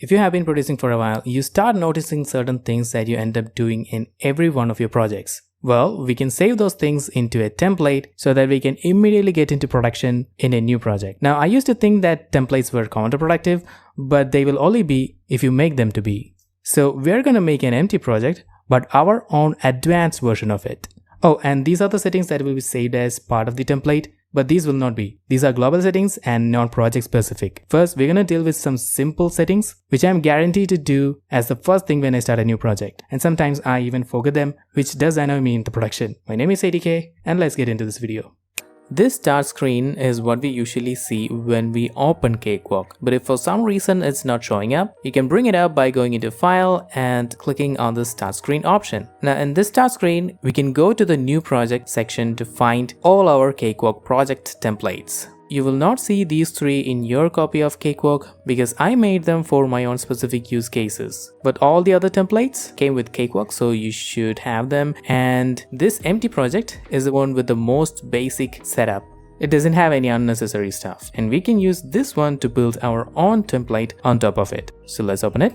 If you have been producing for a while, you start noticing certain things that you end up doing in every one of your projects. Well, we can save those things into a template so that we can immediately get into production in a new project. Now, I used to think that templates were counterproductive, but they will only be if you make them to be. So we're going to make an empty project, but our own advanced version of it. Oh, and these are the settings that will be saved as part of the template, but these will not be. These are global settings and not project specific. First, we're gonna deal with some simple settings, which I'm guaranteed to do as the first thing when I start a new project. And sometimes I even forget them, which does annoy me in the production. My name is ADK, and let's get into this video. This start screen is what we usually see when we open Cakewalk, but if for some reason it's not showing up, you can bring it up by going into File and clicking on the Start Screen option. Now in this start screen, we can go to the New Project section to find all our Cakewalk project templates. You will not see these three in your copy of Cakewalk because I made them for my own specific use cases. But all the other templates came with Cakewalk, so you should have them. And this empty project is the one with the most basic setup. It doesn't have any unnecessary stuff. And we can use this one to build our own template on top of it. So let's open it.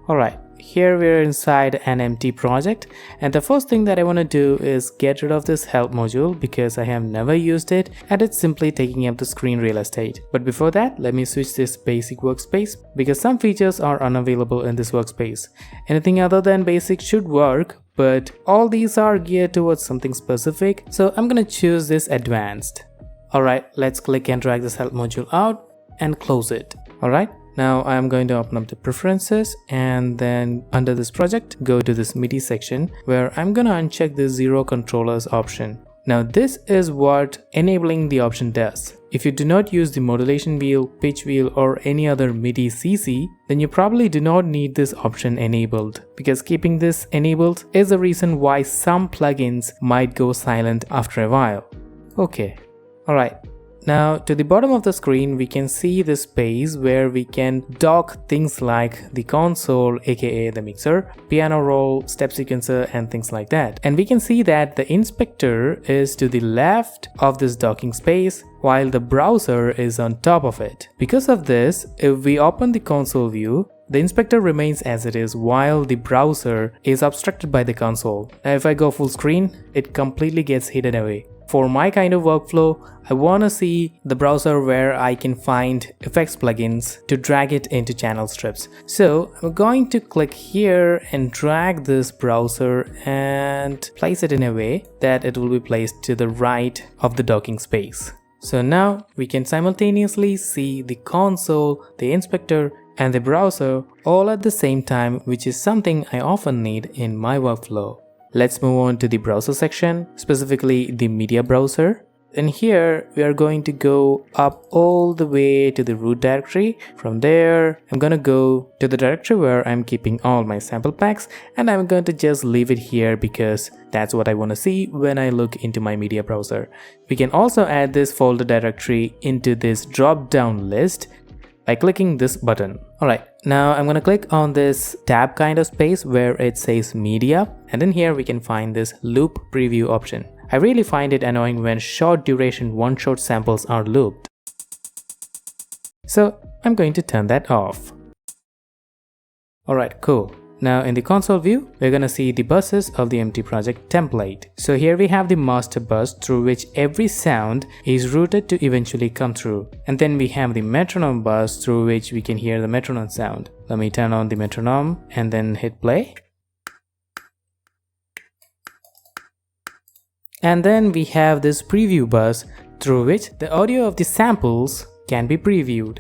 Alright, here we're inside an empty project, and the first thing that I want to do is get rid of this help module because I have never used it and it's simply taking up the screen real estate. But before that, let me switch this basic workspace because some features are unavailable in this workspace. Anything other than basic should work, but all these are geared towards something specific, so I'm gonna choose this advanced. Alright, let's click and drag this help module out and close it. Alright. Now I'm going to open up the preferences and then under this project, go to this MIDI section where I'm going to uncheck the 0 controllers option. Now this is what enabling the option does. If you do not use the modulation wheel, pitch wheel or any other MIDI CC, then you probably do not need this option enabled, because keeping this enabled is the reason why some plugins might go silent after a while. Okay, alright. Now to the bottom of the screen, we can see the space where we can dock things like the console, aka the mixer, piano roll, step sequencer and things like that. And we can see that the inspector is to the left of this docking space while the browser is on top of it. Because of this, if we open the console view, the inspector remains as it is while the browser is obstructed by the console. Now if I go full screen, it completely gets hidden away. For my kind of workflow, I want to see the browser where I can find effects plugins to drag it into channel strips. So I'm going to click here and drag this browser and place it in a way that it will be placed to the right of the docking space. So now we can simultaneously see the console, the inspector and the browser all at the same time, which is something I often need in my workflow. Let's move on to the browser section, specifically the media browser. And here we are going to go up all the way to the root directory. From there, I'm gonna go to the directory where I'm keeping all my sample packs, and I'm going to just leave it here because that's what I want to see when I look into my media browser. We can also add this folder directory into this drop-down list by clicking this button. Alright, now I'm gonna click on this tab kind of space where it says media, and in here we can find this loop preview option. I really find it annoying when short duration one-shot samples are looped. So I'm going to turn that off. Alright, cool. Now in the console view, we're gonna see the buses of the empty project template. So here we have the master bus through which every sound is routed to eventually come through. And then we have the metronome bus through which we can hear the metronome sound. Let me turn on the metronome and then hit play. And then we have this preview bus through which the audio of the samples can be previewed.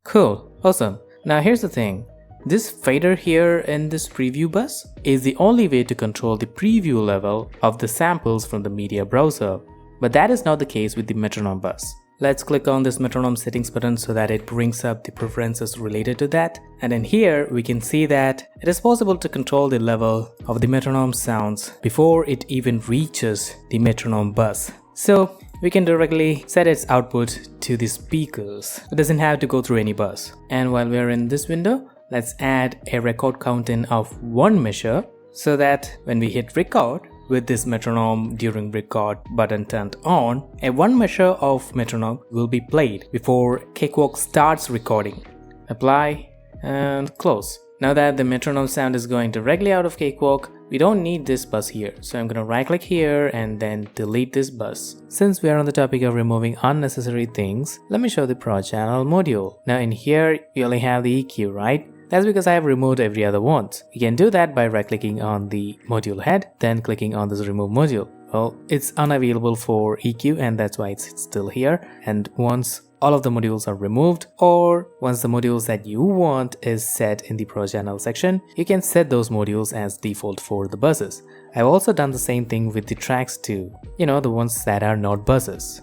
Cool, awesome. Now here's the thing. This fader here in this preview bus is the only way to control the preview level of the samples from the media browser. But that is not the case with the metronome bus. Let's click on this metronome settings button so that it brings up the preferences related to that. And in here we can see that it is possible to control the level of the metronome sounds before it even reaches the metronome bus. So we can directly set its output to the speakers. It doesn't have to go through any bus. And while we're in this window, let's add a record count in of 1 measure so that when we hit record, with this metronome during record button turned on, a one measure of metronome will be played before Cakewalk starts recording. Apply and close. Now that the metronome sound is going directly out of Cakewalk, we don't need this bus here. So I'm going to right click here and then delete this bus. Since we are on the topic of removing unnecessary things, let me show the Pro Channel module. Now in here, you only have the EQ, right? That's because I have removed every other one. You can do that by right clicking on the module head, then clicking on this remove module. Well, it's unavailable for EQ and that's why it's still here. And once all of the modules are removed, or once the modules that you want is set in the Pro Channel section, you can set those modules as default for the buses. I've also done the same thing with the tracks too, the ones that are not buses.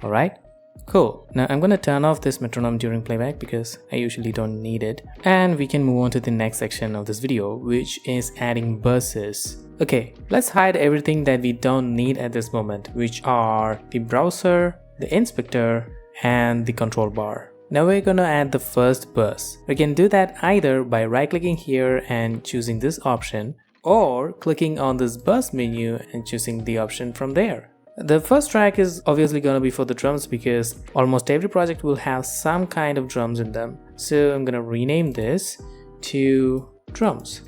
Alright? Cool. Now I'm gonna turn off this metronome during playback because I usually don't need it. And we can move on to the next section of this video, which is adding buses. Okay, let's hide everything that we don't need at this moment, which are the browser, the inspector, and the control bar. Now we're gonna add the first bus. We can do that either by right clicking here and choosing this option, or clicking on this bus menu and choosing the option from there. The first track is obviously gonna be for the drums because almost every project will have some kind of drums in them. So I'm gonna rename this to drums.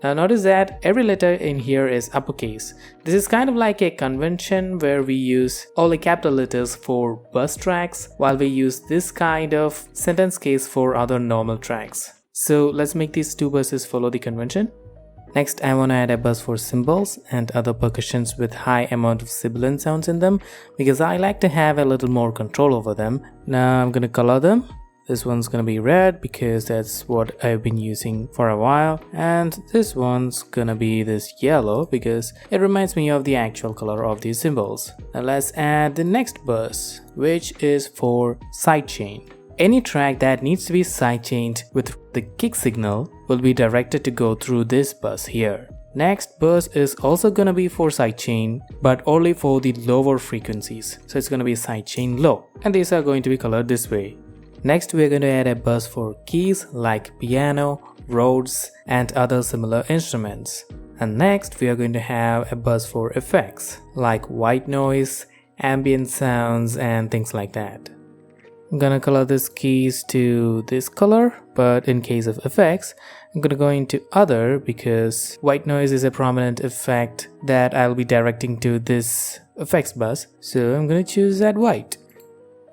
Now notice that every letter in here is uppercase. This is kind of like a convention where we use all the capital letters for bus tracks while we use this kind of sentence case for other normal tracks. So let's make these two buses follow the convention. Next, I want to add a bus for cymbals and other percussions with high amount of sibilant sounds in them because I like to have a little more control over them. Now I'm going to color them. This one's gonna be red because that's what I've been using for a while, and this one's gonna be this yellow because it reminds me of the actual color of these cymbals. Now let's add the next bus, which is for sidechain. Any track that needs to be sidechained with the kick signal will be directed to go through this bus here. Next bus is also gonna be for sidechain, but only for the lower frequencies. So it's gonna be sidechain low, and these are going to be colored this way. Next, we are going to add a bus for keys like piano, Rhodes, and other similar instruments. And next, we are going to have a bus for effects like white noise, ambient sounds, and things like that. I'm going to color these keys to this color, but in case of effects, I'm going to go into other because white noise is a prominent effect that I'll be directing to this effects bus. So I'm going to choose that white.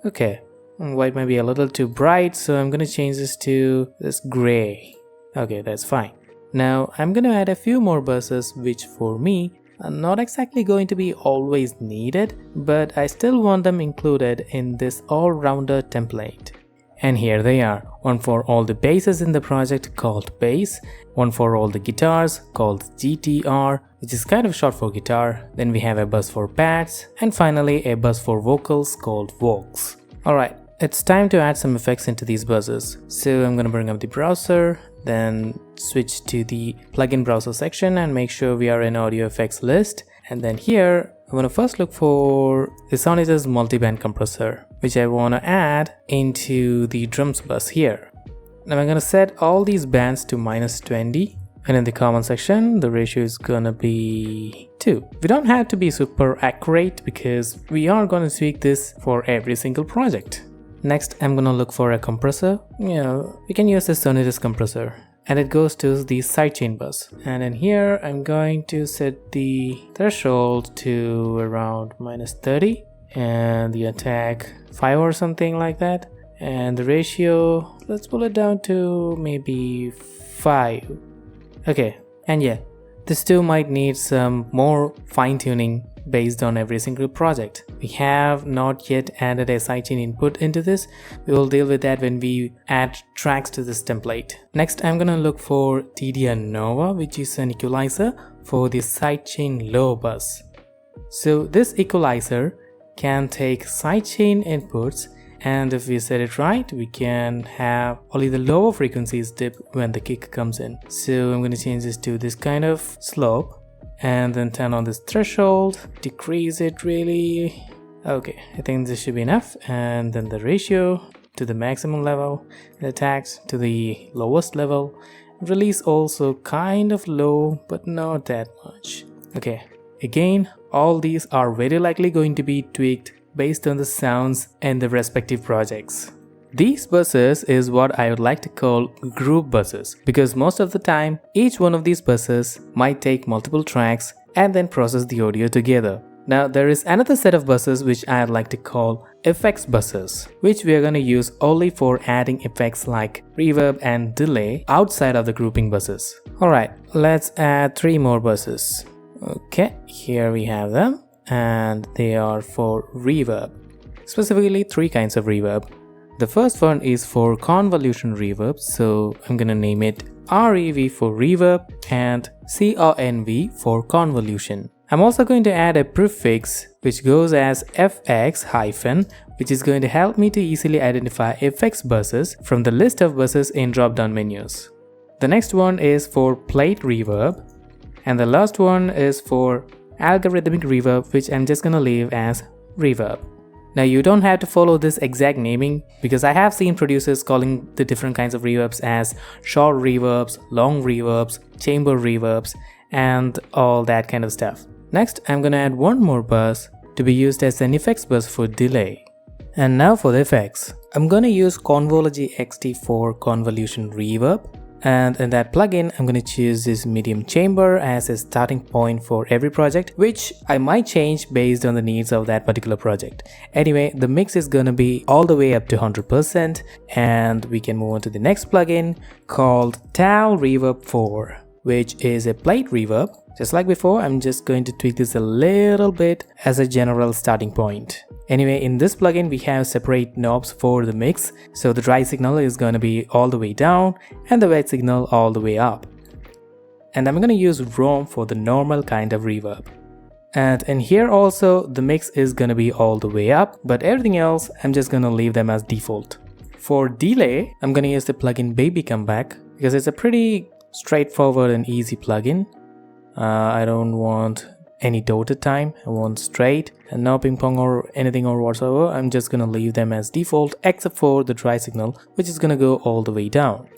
Okay. White might be a little too bright, so I'm gonna change this to this gray. Okay, that's fine. Now I'm gonna add a few more buses which for me are not exactly going to be always needed, but I still want them included in this all-rounder template. And here they are, one for all the basses in the project called bass, one for all the guitars called GTR, which is kind of short for guitar, then we have a bus for pads, and finally a bus for vocals called Vox. Alright. It's time to add some effects into these buses. So I'm going to bring up the browser, then switch to the plugin browser section and make sure we are in audio effects list. And then here, I want to first look for the Sonitus multiband compressor, which I want to add into the drums bus here. Now I'm going to set all these bands to -20. And in the common section, the ratio is gonna be 2. We don't have to be super accurate because we are gonna tweak this for every single project. Next, I'm gonna look for a compressor. We can use the Sonitus compressor. And it goes to the sidechain bus. And in here, I'm going to set the threshold to around -30. And the attack 5 or something like that. And the ratio, let's pull it down to maybe 5. Okay, and yeah, this too might need some more fine-tuning based on every single project. We have not yet added a sidechain input into this. We will deal with that when we add tracks to this template. Next, I'm gonna look for TDR Nova, which is an equalizer for the sidechain low bus. So this equalizer can take sidechain inputs, and if we set it right, we can have only the lower frequencies dip when the kick comes in. So I'm going to change this to this kind of slope and then turn on this threshold, decrease it really. Okay, I think this should be enough. And then the ratio to the maximum level, the attacks to the lowest level, release also kind of low, but not that much. Okay, Again, all these are very likely going to be tweaked based on the sounds and the respective projects. These buses is what I would like to call group buses, because most of the time each one of these buses might take multiple tracks and then process the audio together. Now there is another set of buses which I would like to call effects buses, which we are going to use only for adding effects like reverb and delay outside of the grouping buses. Alright, let's add 3 more buses. Okay, here we have them, and they are for reverb. Specifically 3 kinds of reverb. The first one is for convolution reverb, so I'm gonna name it REV for reverb and CONV for convolution. I'm also going to add a prefix which goes as FX hyphen, which is going to help me to easily identify effects buses from the list of buses in drop-down menus. The next one is for plate reverb, and the last one is for algorithmic reverb, which I'm just gonna leave as reverb. Now you don't have to follow this exact naming, because I have seen producers calling the different kinds of reverbs as short reverbs, long reverbs, chamber reverbs, and all that kind of stuff. Next, I'm gonna add one more bus to be used as an effects bus for delay. And now for the effects. I'm gonna use Convology XT for convolution reverb. And in that plugin, I'm going to choose this medium chamber as a starting point for every project, which I might change based on the needs of that particular project. Anyway, the mix is going to be all the way up to 100%, and we can move on to the next plugin called Tal Reverb 4, which is a plate reverb. Just like before, I'm just going to tweak this a little bit as a general starting point. Anyway, in this plugin we have separate knobs for the mix, so the dry signal is going to be all the way down and the wet signal all the way up. And I'm going to use ROM for the normal kind of reverb. And in here also the mix is going to be all the way up, but everything else I'm just going to leave them as default. For delay, I'm going to use the plugin Baby Comeback because it's a pretty straightforward and easy plugin. I don't want any dotted time, I want straight and no ping pong or anything or whatsoever. I'm just gonna leave them as default except for the dry signal, which is gonna go all the way down.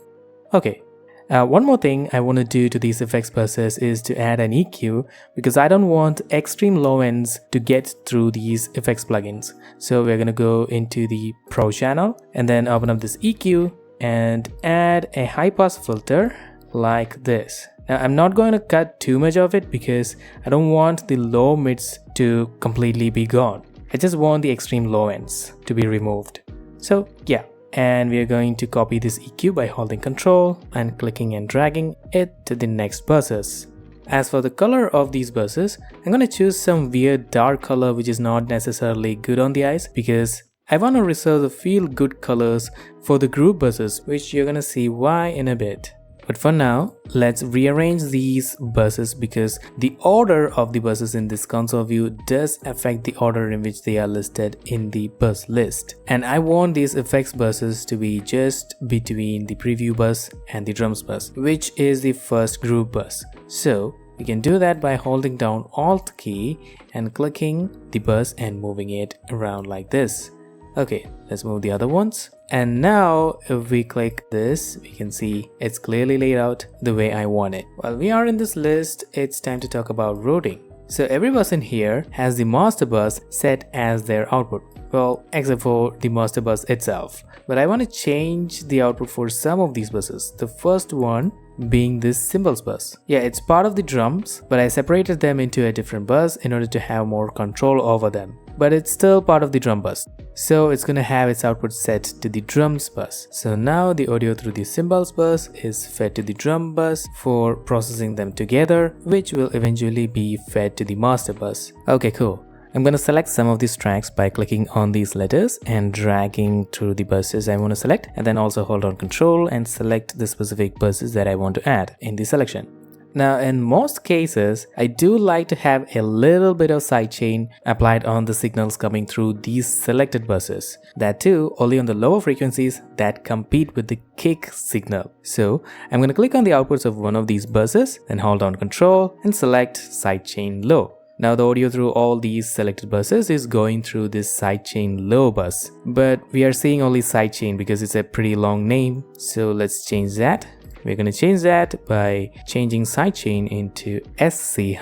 Okay, one more thing I want to do to these effects buses is to add an EQ, because I don't want extreme low ends to get through these effects plugins. So we're gonna go into the Pro channel and then open up this EQ and add a high pass filter like this. Now I'm not going to cut too much of it because I don't want the low mids to completely be gone. I just want the extreme low ends to be removed. So yeah, and we are going to copy this EQ by holding Ctrl and clicking and dragging it to the next buses. As for the color of these buses, I'm going to choose some weird dark color which is not necessarily good on the eyes, because I want to reserve the feel good colors for the group buses, which you're going to see why in a bit. But for now, let's rearrange these buses, because the order of the buses in this console view does affect the order in which they are listed in the bus list. And I want these effects buses to be just between the preview bus and the drums bus, which is the first group bus. So we can do that by holding down Alt key and clicking the bus and moving it around like this. Okay, let's move the other ones. And now if we click this, we can see it's clearly laid out the way I want it. While we are in this list, it's time to talk about routing. So every bus in here has the master bus set as their output. Well, except for the master bus itself. But I want to change the output for some of these buses. The first one being this cymbals bus. Yeah, it's part of the drums, but I separated them into a different bus in order to have more control over them. But it's still part of the drum bus. So it's gonna have its output set to the drums bus. So now the audio through the cymbals bus is fed to the drum bus for processing them together, which will eventually be fed to the master bus. Okay, cool. I'm gonna select some of these tracks by clicking on these letters and dragging through the buses I want to select, and then also hold on Control and select the specific buses that I want to add in the selection. Now in most cases, I do like to have a little bit of sidechain applied on the signals coming through these selected buses. That too, only on the lower frequencies that compete with the kick signal. So I'm going to click on the outputs of one of these buses, then hold down Control and select sidechain low. Now the audio through all these selected buses is going through this sidechain low bus. But we are seeing only sidechain because it's a pretty long name. So let's change that. We're going to change that by changing sidechain into SC-.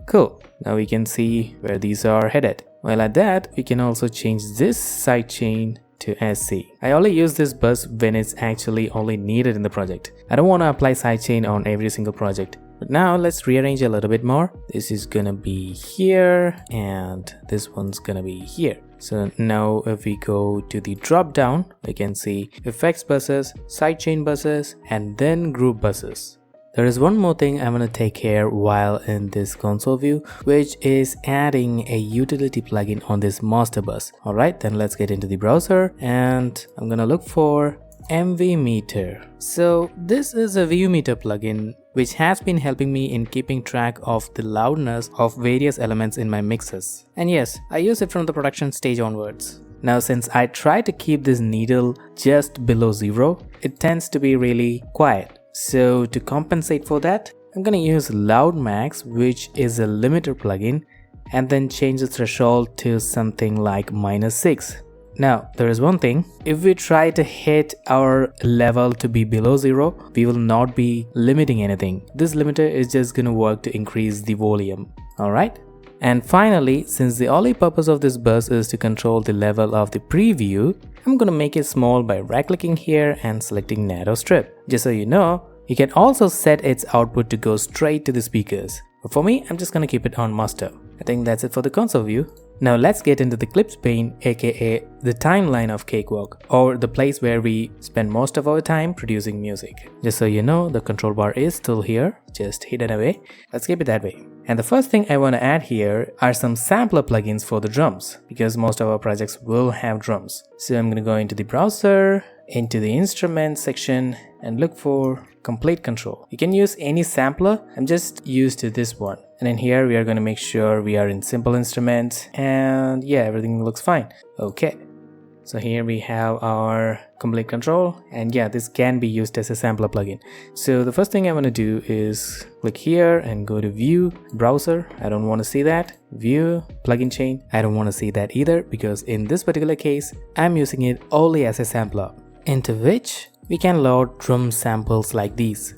Cool. Now we can see where these are headed. While at that, we can also change this sidechain to SC. I only use this bus when it's actually only needed in the project. I don't want to apply sidechain on every single project. But now let's rearrange a little bit more. This is gonna be here and this one's gonna be here. So now if we go to the drop down, we can see effects buses, sidechain buses, and then group buses. There is one more thing I'm going to take care while in this console view, which is adding a utility plugin on this master bus. Alright, then let's get into the browser and I'm going to look for MV Meter. So this is a view meter plugin which has been helping me in keeping track of the loudness of various elements in my mixes. And yes, I use it from the production stage onwards. Now since I try to keep this needle just below 0, it tends to be really quiet. So to compensate for that, I'm gonna use Loud Max, which is a limiter plugin, and then change the threshold to something like -6. Now there is one thing, if we try to hit our level to be below 0, we will not be limiting anything. This limiter is just gonna work to increase the volume. Alright? And finally, since the only purpose of this bus is to control the level of the preview, I'm gonna make it small by right-clicking here and selecting narrow strip. Just so you know, you can also set its output to go straight to the speakers. But for me, I'm just gonna keep it on master. I think that's it for the console view. Now let's get into the clips pane, aka the timeline of Cakewalk, or the place where we spend most of our time producing music. Just so you know, the control bar is still here, just hidden away. Let's keep it that way. And the first thing I want to add here are some sampler plugins for the drums, because most of our projects will have drums. So I'm going to go into the browser, into the instrument section, and look for complete control. You can use any sampler. I'm just used to this one. And in here we are going to make sure we are in simple instruments, and yeah, everything looks fine. Okay, so here we have our complete control, and yeah, this can be used as a sampler plugin. So the first thing I want to do is click here and go to view, browser. I don't want to see that. View, plugin chain. I don't want to see that either, because in this particular case I'm using it only as a sampler, into which we can load drum samples like these.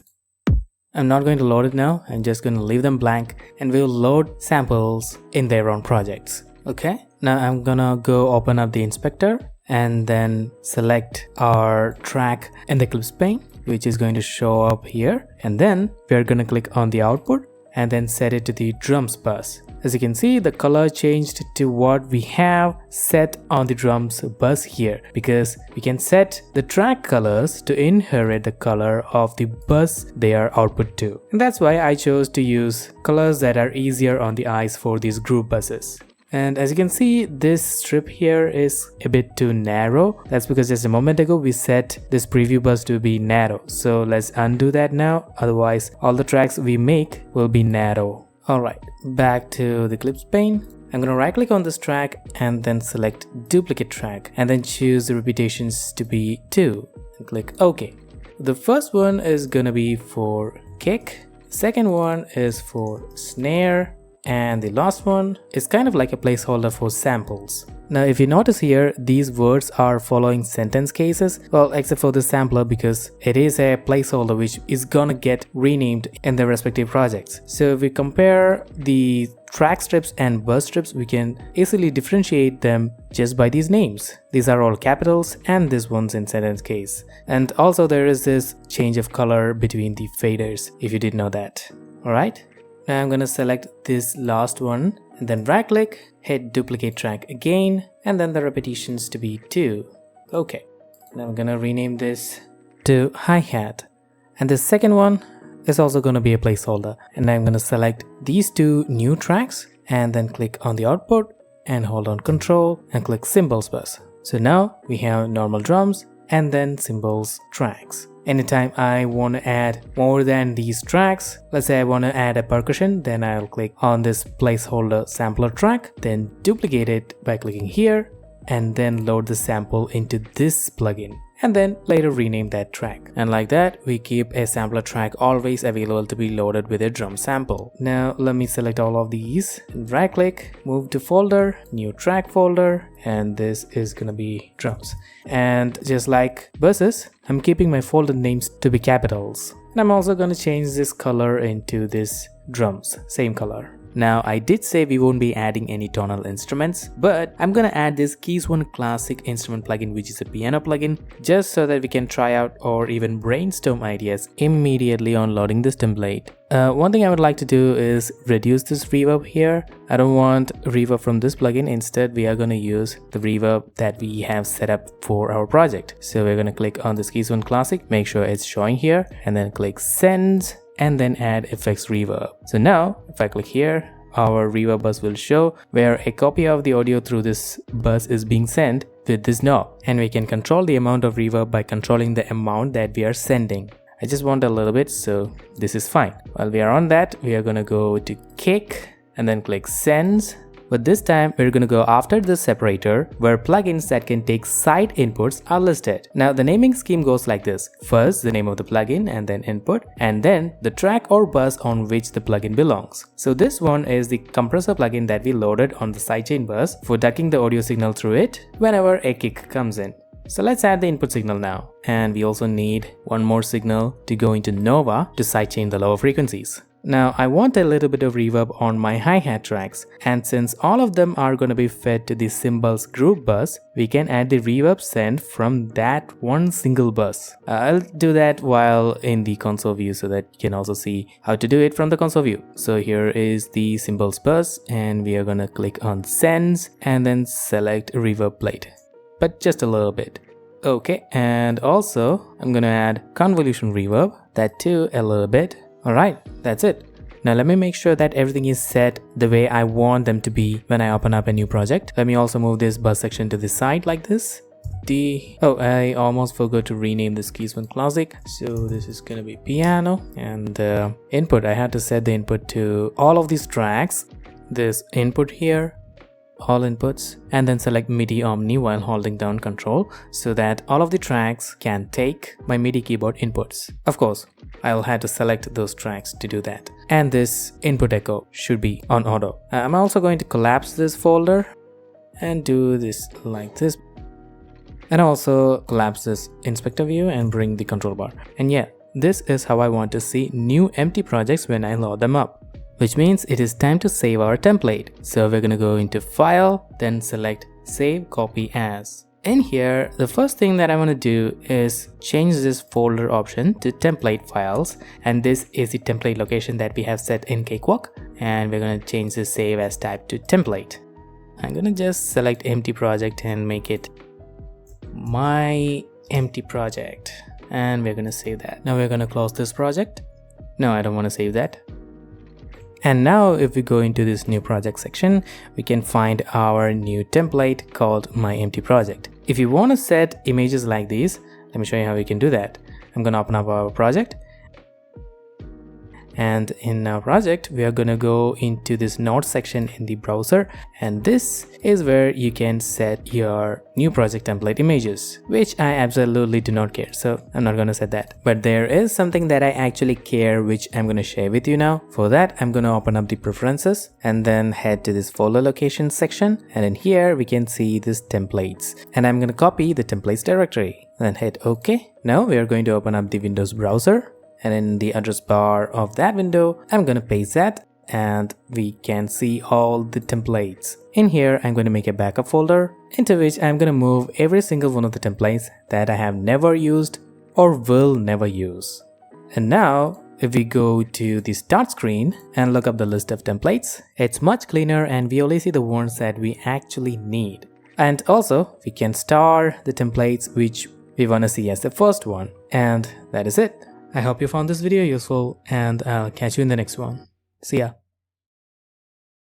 I'm not going to load it now, I'm just going to leave them blank, and we'll load samples in their own projects. Okay, now I'm gonna go open up the inspector and then select our track in the clips pane, which is going to show up here, and then we're gonna click on the output and then set it to the drums bus. As you can see, the color changed to what we have set on the drums bus here, because we can set the track colors to inherit the color of the bus they are output to. And that's why I chose to use colors that are easier on the eyes for these group buses. And as you can see, this strip here is a bit too narrow. That's because just a moment ago we set this preview bus to be narrow. So let's undo that now, otherwise all the tracks we make will be narrow. Alright, back to the clips pane. I'm gonna right click on this track and then select duplicate track, and then choose the repetitions to be 2 and click OK. The first one is gonna be for kick, second one is for snare, and the last one is kind of like a placeholder for samples. Now if you notice here, these words are following sentence cases, well, except for the sampler, because it is a placeholder which is gonna get renamed in their respective projects. So if we compare the track strips and bus strips, we can easily differentiate them just by these names. These are all capitals and this one's in sentence case. And also there is this change of color between the faders, if you didn't know that. Alright, now I'm gonna select this last one and then right click, hit duplicate track again, and then the repetitions to be 2. Okay, now I'm gonna rename this to hi-hat, and the second one is also gonna be a placeholder, and I'm gonna select these 2 new tracks and then click on the output and hold on control and click cymbals bus. So now we have normal drums and then cymbals tracks. Anytime I want to add more than these tracks, let's say I want to add a percussion, then I'll click on this placeholder sampler track, then duplicate it by clicking here, and then load the sample into this plugin, and then later rename that track. And like that, we keep a sampler track always available to be loaded with a drum sample. Now let me select all of these, right click, move to folder, new track folder, and this is gonna be drums. And just like buses, I'm keeping my folder names to be capitals. And I'm also gonna change this color into this drums, same color. Now I did say we won't be adding any tonal instruments, but I'm gonna add this Keys One Classic instrument plugin, which is a piano plugin, just so that we can try out or even brainstorm ideas immediately on loading this template. One thing I would like to do is reduce this reverb here. I don't want reverb from this plugin. Instead, we are going to use the reverb that we have set up for our project. So we're going to click on this Keys One Classic, make sure it's showing here, and then click Send, and then add effects reverb. So now if I click here, our reverb bus will show where a copy of the audio through this bus is being sent with this knob. And we can control the amount of reverb by controlling the amount that we are sending. I just want a little bit, so this is fine. While we are on that, we are gonna go to Kick and then click Sends. But this time we're gonna go after the separator where plugins that can take side inputs are listed. Now the naming scheme goes like this. First the name of the plugin and then input, and then the track or bus on which the plugin belongs. So this one is the compressor plugin that we loaded on the sidechain bus for ducking the audio signal through it whenever a kick comes in. So let's add the input signal now. And we also need one more signal to go into Nova to sidechain the lower frequencies. Now I want a little bit of reverb on my hi-hat tracks, and since all of them are going to be fed to the cymbals group bus, we can add the reverb sent from that one single bus. I'll do that while in the console view so that you can also see how to do it from the console view. So here is the cymbals bus, and we are going to click on Sends and then select reverb plate, but just a little bit. Okay, and also I'm gonna add convolution reverb, that too a little bit. Alright, that's it. Now let me make sure that everything is set the way I want them to be when I open up a new project. Let me also move this bus section to the side like this. Oh, I almost forgot to rename this Keys One Classic. So this is gonna be piano, and input, I had to set the input to all of these tracks. This input here, all inputs, and then select MIDI Omni while holding down Control so that all of the tracks can take my MIDI keyboard inputs. Of course, I'll have to select those tracks to do that. And this input echo should be on auto. I'm also going to collapse this folder and do this like this. And also collapse this inspector view and bring the control bar. And yeah, this is how I want to see new empty projects when I load them up. Which means it is time to save our template. So we're gonna go into File, then select Save Copy As. In here, the first thing that I want to do is change this folder option to template files, and this is the template location that we have set in Cakewalk, and we're gonna change the save as type to template. I'm gonna just select empty project and make it my empty project, and we're gonna save that. Now we're gonna close this project. No, I don't want to save that. And now if we go into this new project section, we can find our new template called my empty project. If you want to set images like these, let me show you how we can do that. I'm going to open up our project. And in our project, we are going to go into this notes section in the browser, and this is where you can set your new project template images, which I absolutely do not care, so I'm not going to set that. But there is something that I actually care, which I'm going to share with you now. For that, I'm going to open up the preferences and then head to this folder location section, and in here we can see this templates, and I'm going to copy the templates directory, then hit OK. Now we are going to open up the Windows browser, and in the address bar of that window, I'm gonna paste that, and we can see all the templates. In here, I'm going to make a backup folder into which I'm gonna move every single one of the templates that I have never used or will never use. And now, if we go to the start screen and look up the list of templates, it's much cleaner and we only see the ones that we actually need. And also, we can star the templates which we wanna see as the first one. And that is it. I hope you found this video useful, and I'll catch you in the next one. See ya.